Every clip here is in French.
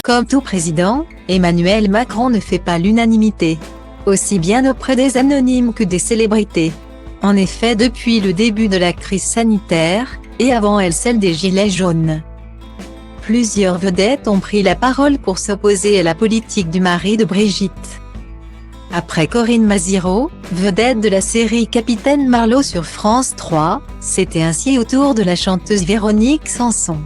Comme tout président, Emmanuel Macron ne fait pas l'unanimité, aussi bien auprès des anonymes que des célébrités. En effet, depuis le début de la crise sanitaire, et avant elle celle des Gilets jaunes, plusieurs vedettes ont pris la parole pour s'opposer à la politique du mari de Brigitte. Après Corinne Maziero, vedette de la série Capitaine Marlowe sur France 3, c'était ainsi au tour de la chanteuse Véronique Sanson.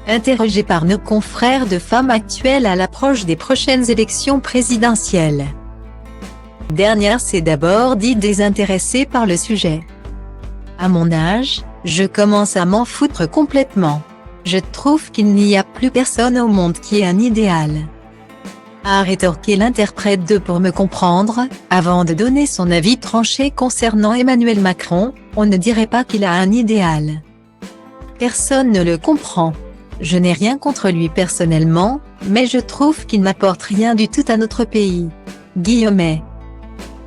Interrogée par nos confrères de Femmes Actuelles à l'approche des prochaines élections présidentielles, dernière s'est d'abord dit désintéressée par le sujet. À mon âge, je commence à m'en foutre complètement. Je trouve qu'il n'y a plus personne au monde qui ait un idéal, a rétorqué l'interprète de Pour me comprendre, avant de donner son avis tranché concernant Emmanuel Macron. On ne dirait pas qu'il a un idéal. Personne ne le comprend. Je n'ai rien contre lui personnellement, mais je trouve qu'il n'apporte rien du tout à notre pays. Guillemets.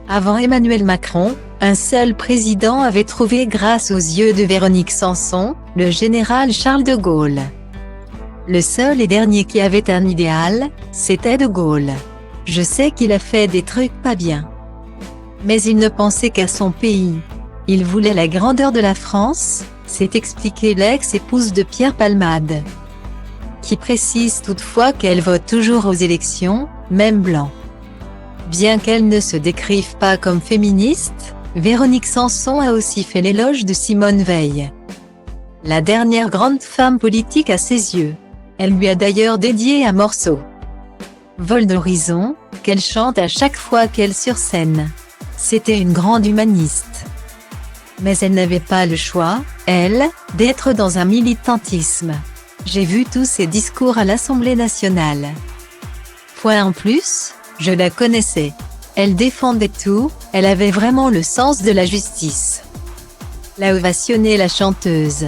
Avant Emmanuel Macron, un seul président avait trouvé grâce aux yeux de Véronique Sanson, le général Charles de Gaulle. Le seul et dernier qui avait un idéal, c'était de Gaulle. Je sais qu'il a fait des trucs pas bien, mais il ne pensait qu'à son pays. Il voulait la grandeur de la France, s'est expliqué l'ex-épouse de Pierre Palmade, qui précise toutefois qu'elle vote toujours aux élections, même blanc. Bien qu'elle ne se décrive pas comme féministe, Véronique Sanson a aussi fait l'éloge de Simone Veil, la dernière grande femme politique à ses yeux. Elle lui a d'ailleurs dédié un morceau, Vol d'horizon, qu'elle chante à chaque fois qu'elle sur scène. C'était une grande humaniste. Mais elle n'avait pas le choix, elle, d'être dans un militantisme. J'ai vu tous ses discours à l'Assemblée nationale. Point en plus, je la connaissais. Elle défendait tout, elle avait vraiment le sens de la justice. L'a ovationné la chanteuse.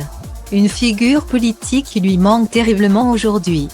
Une figure politique qui lui manque terriblement aujourd'hui.